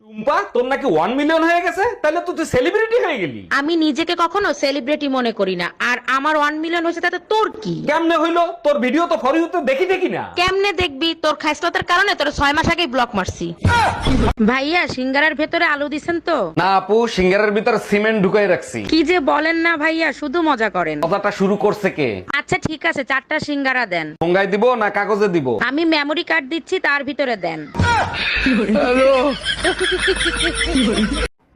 টুম্পা, তোর নাকি 1 মিলিয়ন হয়ে গেছে? তাহলে তো তুই সেলিব্রিটি হয়ে গেলি। আমি নিজেকে কখনো সেলিব্রিটি মনে করি না, আর আমার 1 মিলিয়ন হয়েছে তাতে তোর কি? কেমনে হইলো? তোর ভিডিও তো ফর ইউতে দেখি না। কেমনে দেখবি? তোর খাইসলতার কারণে তোর 6 মাস আগে ব্লক মারছি। ভাইয়া, সিঙ্গারার ভেতরে আলু দিছেন তো? না আপু, সিঙ্গারের ভিতর সিমেন্ট ঢুকাই রাখছি। কি যে বলেন না ভাইয়া, শুধু মজা করেন। কথাটা শুরু করছে কে? আচ্ছা ঠিক আছে, 4টা সিঙ্গারা দেন। ঠোঙ্গায় দিব না কাগজে দিব? আমি মেমরি কার্ড দিচ্ছি, তার ভিতরে দেন।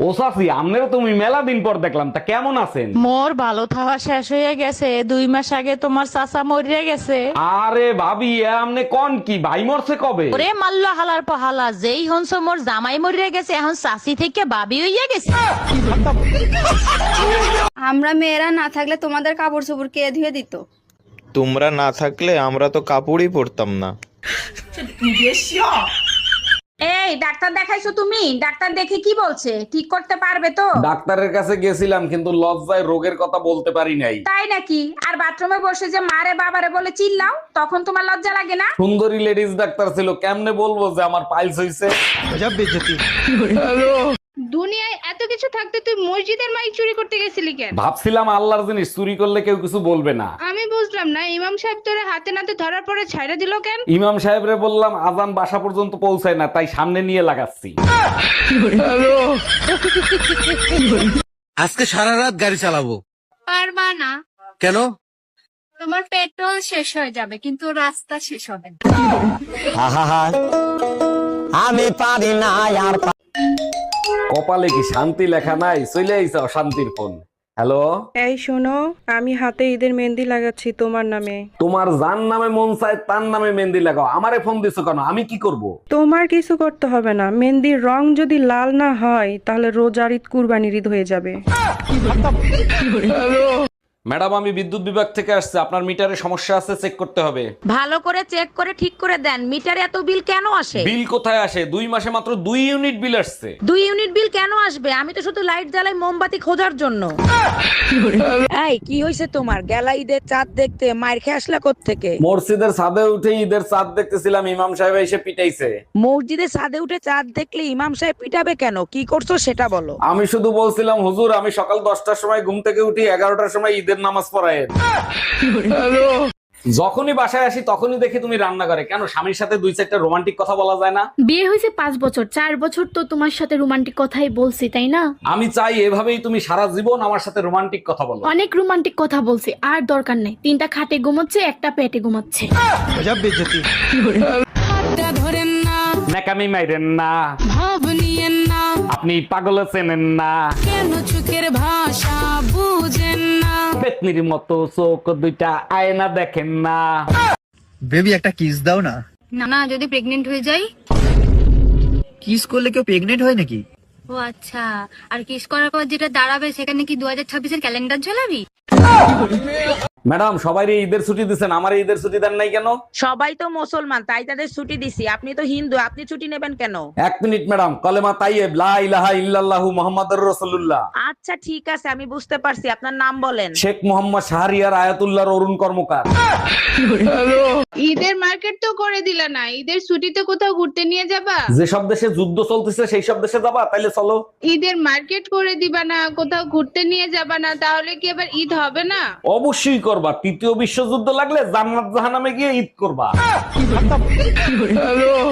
ও সাফি, আমনেরও তুমি মেলা দিন পর দেখলাম, তা কেমন আছেন? মোর ভালো থাওয়া শেষ হয়ে গেছে। 2 মাস আগে তোমার চাচা মরিয়া গেছে। আরে ভাবি, এ আমনে কোন কি? ভাই মরছে কবে? ওরে মাল্লা হালার পহালা, যেই হনস মোর জামাই মরিয়া গেছে, এখন চাচি থেকে বাবি হইয়া গেছে। আমরা মেয়েরা না থাকলে তোমাদের কাপড় চোপড় কে ধুয়ে দিত? তোমরা না থাকলে আমরা তো কাপড়ই পরতাম না। এই ডাক্তার দেখাইছো তুমি? ডাক্তার দেখে কি বলছে? ঠিক করতে পারবে তো? ডাক্তারের কাছে গেছিলাম, কিন্তু লজ্জায় রোগের কথা বলতে পারি নাই। তাই নাকি? আর বাথরুমে বসে যে মারে বাবারে বলে চিল্লাও, তখন তোমার লজ্জা লাগে না? সুন্দরী লেডিস ডাক্তার ছিল, কেমনে বলবো যে আমার পাইলস হইছে? দুনিয়ায় এত কিছু থাকতে তুই মসজিদের মাইক চুরি করতে গেছিলি কেন? ভাবছিলাম আল্লাহর জিনিস চুরি করলে কেউ কিছু বলবে না। আমি বুঝলাম না, ইমাম সাহেব তোরে হাতে নাতে ধরার পরে ছাইড়া দিল কেন? ইমাম সাহেবরে বললাম আজান বাসা পর্যন্ত পৌঁছায় না, তাই সামনে নিয়ে লাগাচ্ছি। আজকে সারা রাত গাড়ি চালাবো। পারবা না। কেন? তোমার পেট্রোল শেষ হয়ে যাবে, কিন্তু রাস্তা শেষ হবে না। আমি পারি না আর। কপালে কি শান্তি লেখা নাই? চলে আইছে অশান্তির ফোন। হ্যালো, এই শোনো, আমি হাতে ঈদের মেহেন্দি লাগাচ্ছি তোমার নামে। তোমার যার নামে মন চায় তার নামে মেহেন্দি লাগাও, আমারে ফোন দিছো কেন? আমি কি করব? তোমার কিছু করতে হবে না, মেহেন্দির রং যদি লাল না হয় তাহলে রোজার ঈদ কুরবানির ঈদ হয়ে যাবে। ম্যাডাম, আমি বিদ্যুৎ বিভাগ থেকে আসছে, আপনার মিটারে সমস্যা আছে, চেক করতে হবে। ভালো করে চেক করে ঠিক করে দেন। মিটারে এত বিল কেন আসে? বিল কোথায় আসে? 2 মাসে মাত্র 2 ইউনিট বিল আসছে। 2 ইউনিট বিল কেন আসবে? আমি তো শুধু লাইট জ্বালাই মোমবাতি খোঁজার জন্য। এই কি হইছে তোমার? গেলা ঈদের চাঁদ দেখতে, মাইর খেয়ে আসলা কোত্থেকে? মসজিদের ছাদে উঠে ঈদের চাঁদ দেখতেছিলাম, ইমাম সাহেব এসে পিটাইছে। মসজিদে ছাদে উঠে চাঁদ দেখলে ইমাম সাহেব পিটাবে কেন? কি করছো সেটা বলো। আমি শুধু বলছিলাম, হুজুর আমি সকাল 10টার সময় ঘুম থেকে উঠি, 11টার সময় ঈদের নামাজ পড়ায়। যখনই বাসায় আসি তখনই দেখি তুমি রান্না করে। কেন, স্বামীর সাথে 2-4টা রোমান্টিক কথা বলা যায় না? বিয়ে হয়েছে 5 বছর, 4 বছর তো তোমার সাথে রোমান্টিক কথাই বলছি, তাই না? আমি চাই এভাবেই তুমি সারা জীবন আমার সাথে রোমান্টিক কথা বলো। অনেক রোমান্টিক কথা বলছি, আর দরকার নেই। 3টা খাটে ঘুমাচ্ছে, একটা পেটে ঘুমাচ্ছে। ধরেন না, ন্যাকামি মাইরেন না, ভাব নিয়েন না, আপনি পাগল চেনেন না, কেন চোখের ভাষা বুঝেন না। পেতনির মতো চোখ দুইটা আয়না দেখেন না। বেবি একটা কিস দাও না। না না, যদি প্রেগনেন্ট হয়ে যাই? কিস করলে কেউ প্রেগনেন্ট হয় নাকি? ও আচ্ছা, আর কিস করার পর যেটা দাঁড়াবে সেখানে কি 2026-এর ক্যালেন্ডার ঝোলাবি? ম্যাডাম, সবাই ঈদের ছুটি দিচ্ছেন, আমার ঈদের ছুটি দেন নাই কেন? সবাই তো মুসলমান, তাই তাদের ছুটি দিছি। আপনি তো হিন্দু, আপনি ছুটি নেবেন কেন? 1 মিনিট ম্যাডাম, কলেমা তাইয়েব লা ইলাহা ইল্লাল্লাহু মুহাম্মাদুর রাসূলুল্লাহ। আচ্ছা ঠিক আছে, আমি বুঝতে পারছি। আপনার নাম বলেন। শেখ মোহাম্মদ শাহরিয়ার আয়াতুল্লাহর অরুণ কর্মকার। ঈদের মার্কেট তো করে দিলা না, ঈদের ছুটিতে কোথাও ঘুরতে নিয়ে যাবা? যেসব দেশে যুদ্ধ চলতেছে সেই সব দেশে যাবা? তাইলে চলো। ঈদের মার্কেট করে দিবা না, কোথাও ঘুরতে নিয়ে যাবা না, তাহলে কি এবার ঈদ হবে না? অবশ্যই করবা। 3য় বিশ্বযুদ্ধ লাগলে জান্নাত জাহান্নামে গিয়ে ঈদ করবা।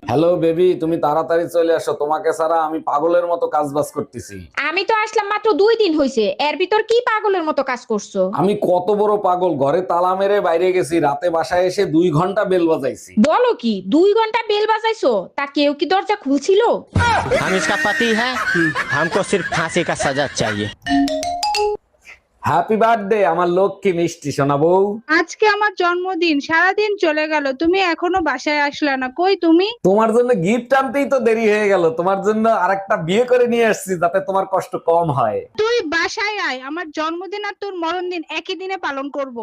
হ্যালো বেবি, তুমি তাড়াতাড়ি চলে আসো, তোমাকে ছাড়া আমি পাগলের মতো কাজবাজ করতেছি। আমি তো আসলাম মাত্র 2 দিন হয়েছে, এর ভিতর কি পাগলের মতো কাজ করছো? আমি কত বড় পাগল, ঘরে তালা মেরে বাইরে গেছি, রাতে বাসায় এসে 2 ঘন্টা বেল বাজাইছি। বলো কি, 2 ঘন্টা বেল বাজাইছো? তা কেউ কি দরজা খুলছিল? हम इसका पति है, हमको सिर्फ फांसी का सजा चाहिए। হ্যাপি বার্থডে আমার লক্ষ্মী মিষ্টি সোনা বউ। আজকে আমার জন্মদিন, সারাদিন চলে গেল, তুমি এখনো বাসায় আসলা না, কই তুমি? তোমার জন্য গিফট আনতেই তো দেরি হয়ে গেল। তোমার জন্য আরেকটা বিয়ে করে নিয়ে আসছি, যাতে তোমার কষ্ট কম হয়। তুই বাসায় আয়, আমার জন্মদিন আর তোর মরণদিন একই দিনে পালন করব।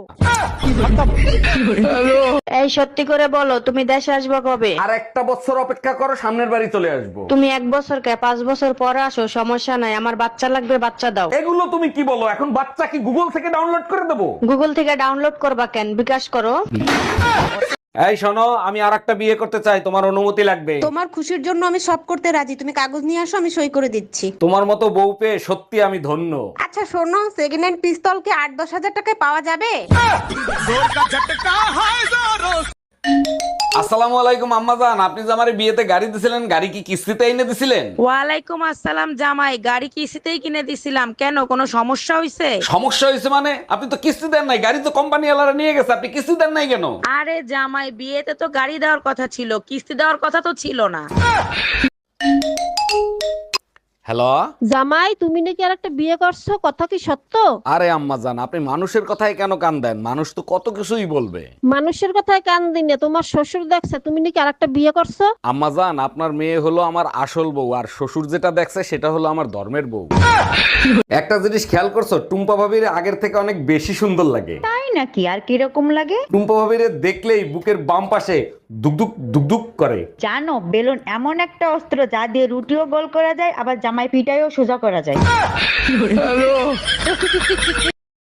এই সত্যি করে বলো, তুমি দেশে আসবে কবে? আর 1টা বছর অপেক্ষা করো, সামনের বাড়ি চলে আসবো। তুমি 1 বছর কে 5 বছর পরে আসো, সমস্যা নাই। আমার বাচ্চা লাগবে, বাচ্চা দাও। এগুলো তুমি কি বলো? এখন বাচ্চা কি গুগল থেকে ডাউনলোড করে দেবো? গুগল থেকে ডাউনলোড করবা কেন? বিকাশ করো। এই শোনো, আমি আরেকটা বিয়ে করতে চাই, তোমার অনুমতি লাগবে। তোমার খুশির জন্য আমি সব করতে রাজি, তুমি কাগজ নিয়ে আসো, আমি সই করে দিচ্ছি। তোমার মতো বউ পেয়ে সত্যি আমি ধন্য। আচ্ছা শোনো, সেকেন্ড হ্যান্ড পিস্তল কি 8-10 হাজার টাকায় পাওয়া যাবে? আসসালামু আলাইকুম আম্মাজান, আপনি যে আমার বিয়েতে গাড়ি দিছিলেন, গাড়ি কি কিস্তিতে এনে দিছিলেন? ওয়ালাইকুম আসসালাম জামাই, গাড়ি কিস্তিতেই কিনে দিছিলাম। কেন, কোনো সমস্যা হয়েছে? সমস্যা হয়েছে মানে? আপনি তো কিস্তি দেন নাই, গাড়ি তো কোম্পানি ওয়ালারা নিয়ে গেছে, আপনি কিস্তি দেন নাই কেন? আরে জামাই, বিয়েতে তো গাড়ি দেওয়ার কথা ছিল, কিস্তি দেওয়ার কথা তো ছিল না। হ্যালো। জামাই, তুমি নাকি আর একটা বিয়ে করছো, কথা কি সত্য? আরে আম্মাজান, আপনি মানুষের কথায় কেন কান দেন? মানুষ তো কত কিছুই বলবে। মানুষের কথায় কান দিনে তোমার শ্বশুর দেখছে তুমি নাকি আর একটা বিয়ে করছো। আম্মাজান, আপনার মেয়ে হলো আমার আসল বউ, আর শ্বশুর যেটা দেখছে সেটা হলো আমার ধর্মের বউ। একটা জিনিস খেয়াল করছো, টুম্পা ভাবির আগের থেকে অনেক বেশি সুন্দর লাগে। তাই নাকি? আর কিরকম লাগে? টুম্পা ভাবির দেখলেই বুকের বাম পাশে দুকদুক দুকদুক করে। জানো, বেলুন এমন একটা অস্ত্র যা দিয়ে রুটিও গোল করা যায়, আবার জামাই পিটাইও সোজা করা যায়।